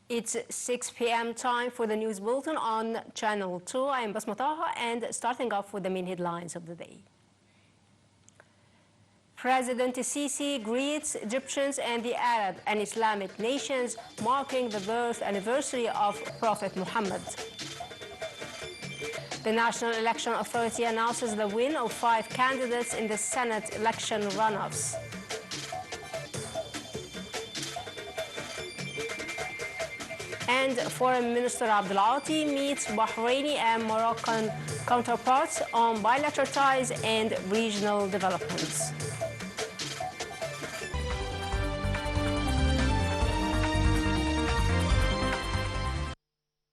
It's 6 p.m. time for the news bulletin on Channel 2. I am Basmataha, and starting off with the main headlines of the day. President Sisi greets Egyptians and the Arab and Islamic nations marking the birth anniversary of Prophet Muhammad. The National Election Authority announces the win of 5 candidates in the Senate election runoffs. And Foreign Minister Abdul Ati meets Bahraini and Moroccan counterparts on bilateral ties and regional developments.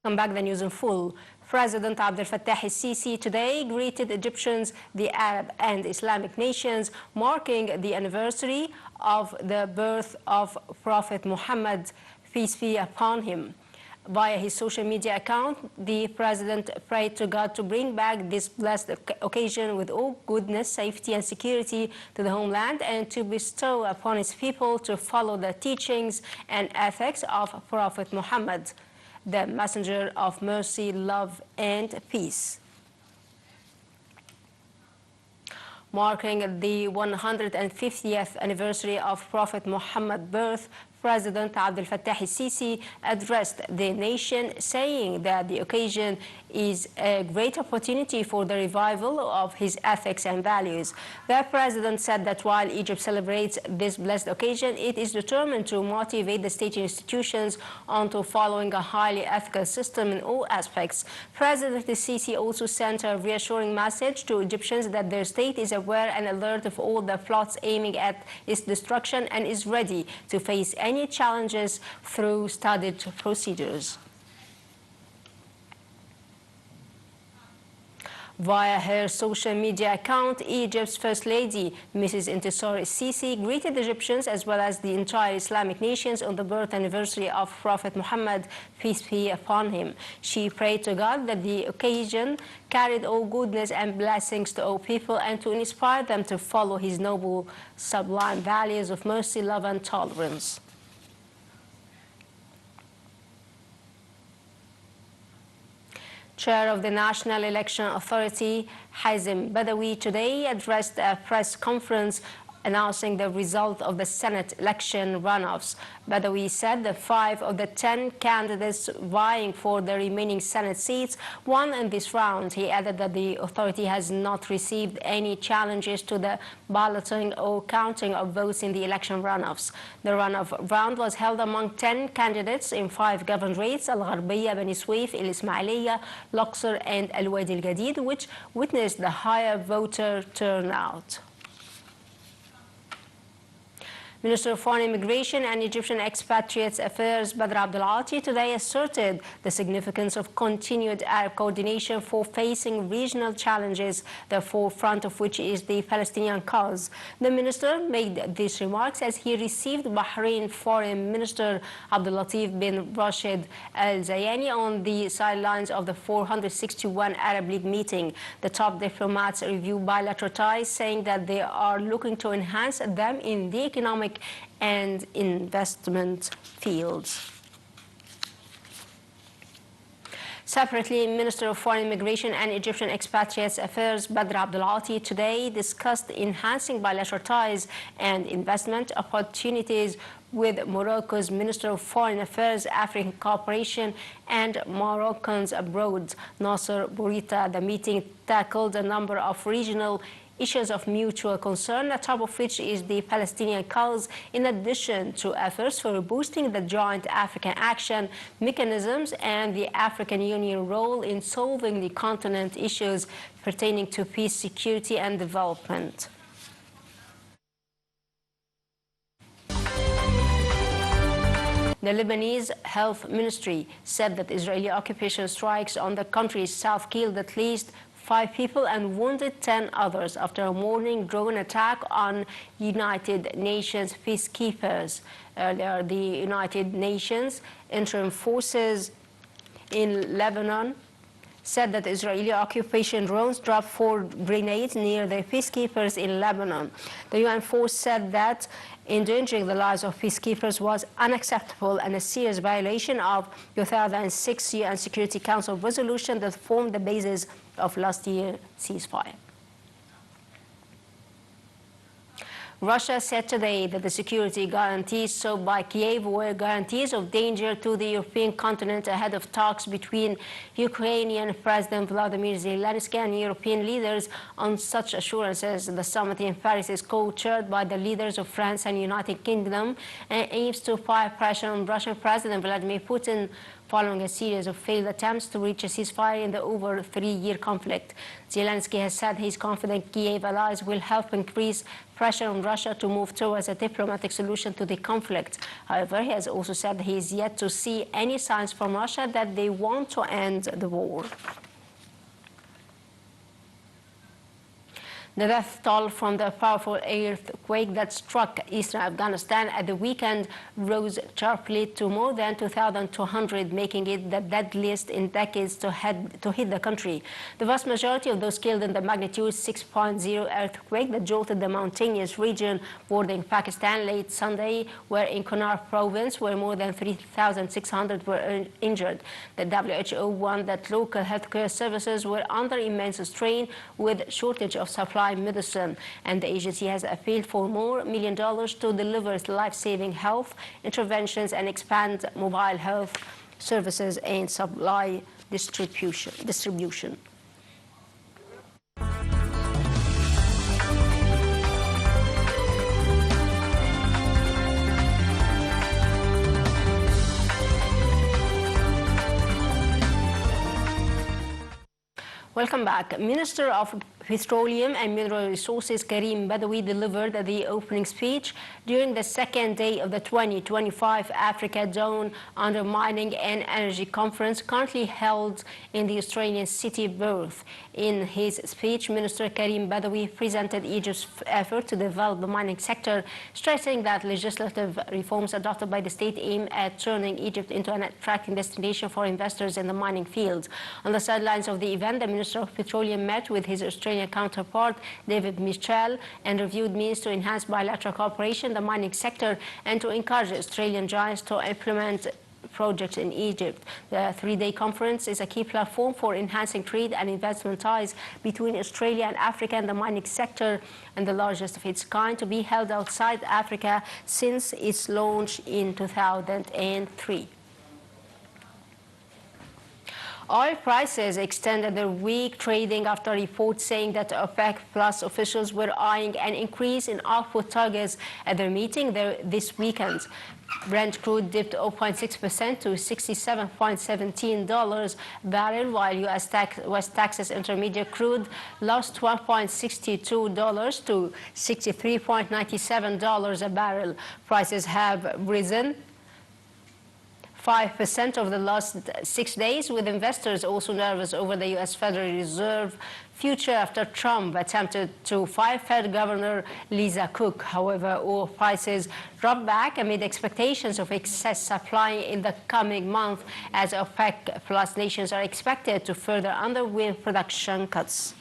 Come back, the news in full. President Abdel Fattah el-Sisi today greeted Egyptians, the Arab and Islamic nations, marking the anniversary of the birth of Prophet Muhammad, peace be upon him. Via his social media account, the president prayed to God to bring back this blessed occasion with all goodness, safety, and security to the homeland, and to bestow upon his people to follow the teachings and ethics of Prophet Muhammad, the messenger of mercy, love, and peace. Marking the 150th anniversary of Prophet Muhammad's birth, President Abdel Fattah el-Sisi addressed the nation, saying that the occasion is a great opportunity for the revival of his ethics and values. The president said that while Egypt celebrates this blessed occasion, it is determined to motivate the state institutions onto following a highly ethical system in all aspects. President el-Sisi also sent a reassuring message to Egyptians that their state is aware and alert of all the plots aiming at its destruction and is ready to face any challenges through studied procedures. Via her social media account, Egypt's First Lady, Mrs. Intisar el-Sisi, greeted Egyptians as well as the entire Islamic nations on the birth anniversary of Prophet Muhammad, peace be upon him. She prayed to God that the occasion carried all goodness and blessings to all people and to inspire them to follow his noble, sublime values of mercy, love, and tolerance. Chair of the National Election Authority, Hazem Badawi, today addressed a press conference announcing the result of the Senate election runoffs. Badawi said that 5 of the 10 candidates vying for the remaining Senate seats won in this round. He added that the authority has not received any challenges to the balloting or counting of votes in the election runoffs. The runoff round was held among 10 candidates in 5 governorates, الغربية, بني سويف, الإسماعيلية, Luxor, and الوادي الجديد, which witnessed the higher voter turnout. Minister of Foreign Immigration and Egyptian Expatriates Affairs Badr Abdul Ati today asserted the significance of continued Arab coordination for facing regional challenges, the forefront of which is the Palestinian cause. The minister made these remarks as he received Bahrain Foreign Minister Abdul Latif bin Rashid Al Zayani on the sidelines of the 461 Arab League meeting. The top diplomats reviewed bilateral ties, saying that they are looking to enhance them in the economic and investment fields. Separately, Minister of Foreign Immigration and Egyptian Expatriates Affairs Badr Abdul Ati today discussed enhancing bilateral ties and investment opportunities with Morocco's Minister of Foreign Affairs, African Cooperation, and Moroccans abroad, Nasser Bourita. The meeting tackled a number of regional issues of mutual concern, the top of which is the Palestinian cause, in addition to efforts for boosting the joint African action mechanisms and the African Union role in solving the continent issues pertaining to peace, security, and development. The Lebanese Health Ministry said that Israeli occupation strikes on the country's south killed at least 5 people and wounded 10 others after a morning drone attack on United Nations peacekeepers. Earlier, the United Nations interim forces in Lebanon said that Israeli occupation drones dropped 4 grenades near the peacekeepers in Lebanon. The UN force said that endangering the lives of peacekeepers was unacceptable and a serious violation of 2006 UN Security Council resolution that formed the basis of last year's ceasefire. Russia said today that the security guarantees sought by Kiev were guarantees of danger to the European continent ahead of talks between Ukrainian President Volodymyr Zelensky and European leaders. On such assurances, the summit in Paris is co-chaired by the leaders of France and United Kingdom and aims to apply pressure on Russian President Vladimir Putin following a series of failed attempts to reach a ceasefire in the over 3-year conflict. Zelensky has said he's confident Kiev allies will help increase pressure on Russia to move towards a diplomatic solution to the conflict. However, he has also said he is yet to see any signs from Russia that they want to end the war. The death toll from the powerful earthquake that struck eastern Afghanistan at the weekend rose sharply to more than 2,200, making it the deadliest in decades to hit the country. The vast majority of those killed in the magnitude 6.0 earthquake that jolted the mountainous region bordering Pakistan late Sunday were in Kunar province, where more than 3,600 were injured. The WHO warned that local healthcare services were under immense strain with shortage of supply medicine, and the agency has appealed for more $1 million to deliver life-saving health interventions and expand mobile health services and supply distribution. Welcome back. Minister of Petroleum and Mineral Resources Karim Badawi delivered the opening speech during the second day of the 2025 Africa Dawn Under Mining and Energy Conference currently held in the Australian city Perth. In his speech, Minister Karim Badawi presented Egypt's effort to develop the mining sector, stressing that legislative reforms adopted by the state aim at turning Egypt into an attracting destination for investors in the mining field. On the sidelines of the event, the Minister of Petroleum met with his Australian counterpart, David Mitchell, and reviewed means to enhance bilateral cooperation in the mining sector and to encourage Australian giants to implement projects in Egypt. The 3-day conference is a key platform for enhancing trade and investment ties between Australia and Africa in the mining sector, and the largest of its kind to be held outside Africa since its launch in 2003. Oil prices extended their weak trading after reports saying that OPEC Plus officials were eyeing an increase in output targets at their meeting this weekend. Brent crude dipped 0.6% to $67.17 a barrel, while West Texas Intermediate crude lost $1.62 to $63.97 a barrel. Prices have risen 5% over the last 6 days, with investors also nervous over the U.S. Federal Reserve future after Trump attempted to fire Fed Governor Lisa Cook. However, oil prices dropped back amid expectations of excess supply in the coming month, as OPEC Plus nations are expected to further underwhelm production cuts.